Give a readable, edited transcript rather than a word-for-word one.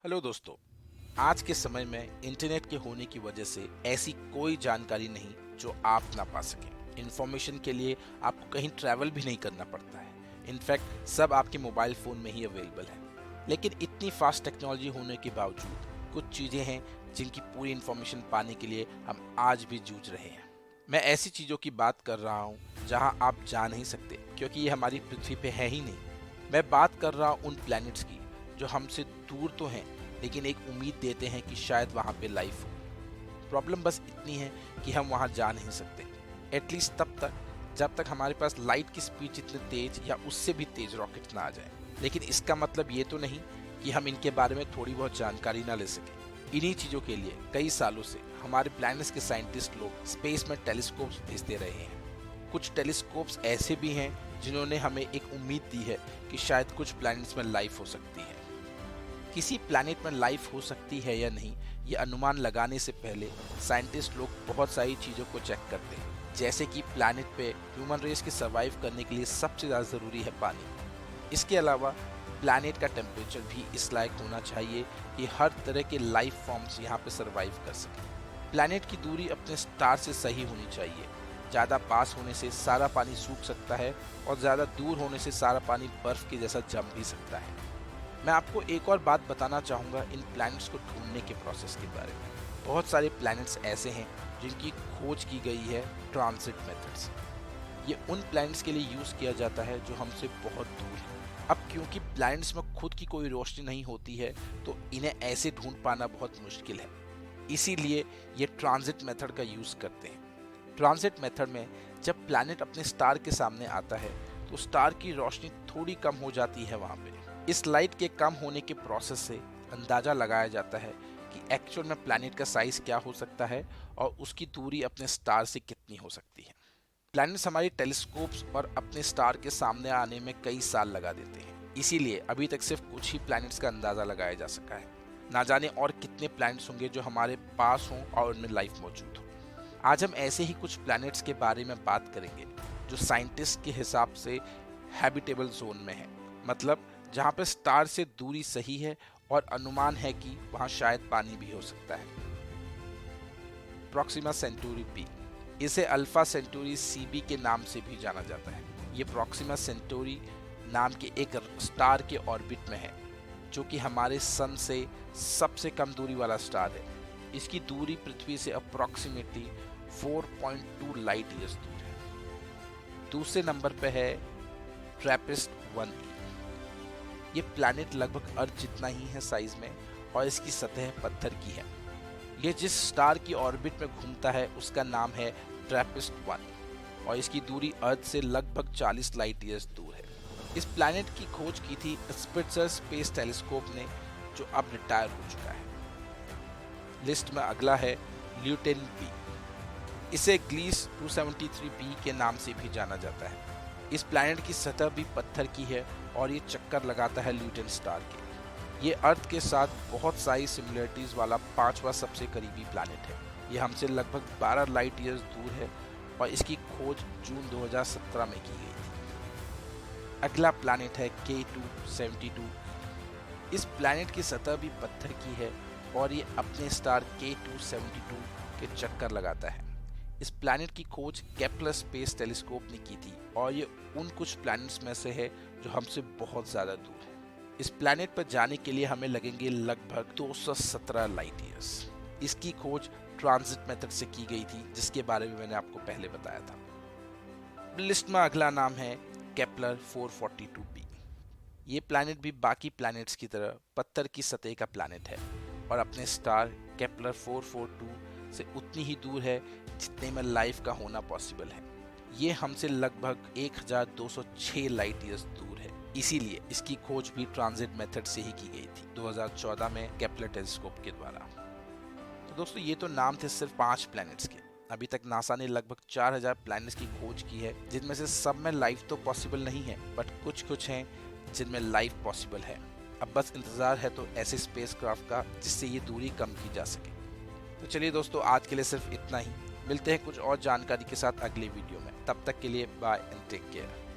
Hello दोस्तों। आज के समय में इंटरनेट के होने की वजह से ऐसी कोई जानकारी नहीं जो आप ना पा सकें। इंफॉर्मेशन के लिए आपको कहीं ट्रैवल भी नहीं करना पड़ता है। इनफैक्ट सब आपके मोबाइल फ़ोन में ही अवेलेबल है। लेकिन इतनी फास्ट टेक्नोलॉजी होने के बावजूद कुछ चीज़ें हैं जिनकी पूरी इंफॉर्मेशन पाने के लिए हम आज भी जूझ रहे हैं। मैं ऐसी चीज़ों की बात कर रहा हूँ जहाँ आप जा नहीं सकते क्योंकि ये हमारी पृथ्वी पे है ही नहीं। मैं बात कर रहा हूँ उन प्लैनेट्स की जो हमसे दूर तो हैं लेकिन एक उम्मीद देते हैं कि शायद वहाँ पे लाइफ हो। प्रॉब्लम बस इतनी है कि हम वहाँ जा नहीं सकते, एटलीस्ट तब तक जब तक हमारे पास लाइट की स्पीड जितने तेज या उससे भी तेज रॉकेट ना आ जाए। लेकिन इसका मतलब ये तो नहीं कि हम इनके बारे में थोड़ी बहुत जानकारी ना ले सकें। इन्हीं चीज़ों के लिए कई सालों से हमारे प्लैनेट्स के साइंटिस्ट लोग स्पेस में टेलीस्कोप्स भेजते रहे हैं। कुछ टेलीस्कोप्स ऐसे भी हैं जिन्होंने हमें एक उम्मीद दी है कि शायद कुछ प्लैनेट्स में लाइफ हो सकती है। किसी प्लैनेट में लाइफ हो सकती है या नहीं, ये अनुमान लगाने से पहले साइंटिस्ट लोग बहुत सारी चीज़ों को चेक करते हैं, जैसे कि प्लैनेट पे ह्यूमन रेस के सर्वाइव करने के लिए सबसे ज़्यादा ज़रूरी है पानी। इसके अलावा प्लैनेट का टेम्परेचर भी इस लायक होना चाहिए कि हर तरह के लाइफ फॉर्म्स यहाँ पे सर्वाइव कर सकें। प्लैनेट की दूरी अपने स्टार से सही होनी चाहिए। ज़्यादा पास होने से सारा पानी सूख सकता है और ज़्यादा दूर होने से सारा पानी बर्फ़ के जैसा जम भी सकता है। मैं आपको एक और बात बताना चाहूँगा इन प्लैनेट्स को ढूंढने के प्रोसेस के बारे में। बहुत सारे प्लैनेट्स ऐसे हैं जिनकी खोज की गई है ट्रांजिट मेथड्स। ये उन प्लैनेट्स के लिए यूज़ किया जाता है जो हमसे बहुत दूर है। अब क्योंकि प्लैनेट्स में खुद की कोई रोशनी नहीं होती है तो इन्हें ऐसे ढूंढ पाना बहुत मुश्किल है। इसीलिए ये ट्रांजिट मेथड का यूज़ करते हैं। ट्रांजिट मेथड में जब प्लैनेट अपने स्टार के सामने आता है तो स्टार की रोशनी थोड़ी कम हो जाती है वहाँ पे। इस लाइट के कम होने के प्रोसेस से अंदाज़ा लगाया जाता है कि एक्चुअल में प्लैनेट का साइज़ क्या हो सकता है और उसकी दूरी अपने स्टार से कितनी हो सकती है। प्लैनेट्स हमारी टेलीस्कोप्स और अपने स्टार के सामने आने में कई साल लगा देते हैं। इसीलिए अभी तक सिर्फ कुछ ही प्लैनेट्स का अंदाज़ा लगाया जा सका है। ना जाने और कितने प्लैनेट्स होंगे जो हमारे पास हों और उनमें लाइफ मौजूद हो। आज हम ऐसे ही कुछ प्लैनेट्स के बारे में बात करेंगे जो साइंटिस्ट के हिसाब से हैबिटेबल जोन में है, मतलब जहाँ पर स्टार से दूरी सही है और अनुमान है कि वहाँ शायद पानी भी हो सकता है। प्रॉक्सिमा सेंटूरी बी, इसे अल्फा सेंटूरी सीबी के नाम से भी जाना जाता है। ये प्रॉक्सिमा सेंटूरी नाम के एक स्टार के ऑर्बिट में है जो कि हमारे सन से सबसे कम दूरी वाला स्टार है। इसकी दूरी पृथ्वी से अप्रॉक्सीमेटली 4.2 लाइट ईयर्स दूर है। दूसरे नंबर पे है ट्रैपिस्ट 1e। ये प्लैनेट लगभग अर्थ जितना ही है साइज में और इसकी सतह पत्थर की है। ये जिस स्टार की ऑर्बिट में घूमता है उसका नाम है ट्रैपिस्ट 1 और इसकी दूरी अर्थ से लगभग 40 लाइट ईयर्स दूर है। इस प्लैनेट की खोज की थी स्पिट्जर स्पेस टेलीस्कोप ने, जो अब रिटायर हो चुका है। लिस्ट में अगला है ल्यूटेन बी। इसे ग्लीस 273b के नाम से भी जाना जाता है। इस प्लैनेट की सतह भी पत्थर की है और ये चक्कर लगाता है ल्यूटेन स्टार के। ये अर्थ के साथ बहुत सारी सिमिलरिटीज वाला पांचवा सबसे करीबी प्लैनेट है। ये हमसे लगभग 12 लाइट ईयर्स दूर है और इसकी खोज जून 2017 में की गई थी। अगला प्लैनेट है K272। इस प्लैनेट की सतह भी पत्थर की है और ये अपने स्टार K272 के चक्कर लगाता है। इस प्लैनेट की खोज केपलर स्पेस टेलीस्कोप ने की थी और ये उन कुछ प्लैनेट्स में से है जो हमसे बहुत ज़्यादा दूर है। इस प्लैनेट पर जाने के लिए हमें लगेंगे लगभग 217 लाइट ईयर्स। इसकी खोज ट्रांजिट मेथड से की गई थी जिसके बारे में मैंने आपको पहले बताया था। लिस्ट में अगला नाम है केपलर 442b। ये प्लैनेट भी बाकी प्लैनेट्स की तरह पत्थर की सतह का प्लैनेट है और अपने स्टार केपलर 442 से उतनी ही दूर है जितने में लाइफ का होना पॉसिबल है। ये हमसे लगभग 1206 लाइट ईयर्स दूर है। इसीलिए इसकी खोज भी ट्रांजिट मेथड से ही की गई थी 2014 में केपलर टेलीस्कोप के द्वारा। तो दोस्तों, ये तो नाम थे सिर्फ 5 प्लैनेट्स के। अभी तक नासा ने लगभग 4000 प्लैनेट्स की खोज की है, जिनमें से सब में लाइफ तो पॉसिबल नहीं है, बट कुछ हैं जिनमें लाइफ पॉसिबल है। अब बस इंतजार है तो ऐसे स्पेसक्राफ्ट का जिससे ये दूरी कम की जा सके। तो चलिए दोस्तों, आज के लिए सिर्फ इतना ही। मिलते हैं कुछ और जानकारी के साथ अगले वीडियो में। तब तक के लिए बाय एंड टेक केयर।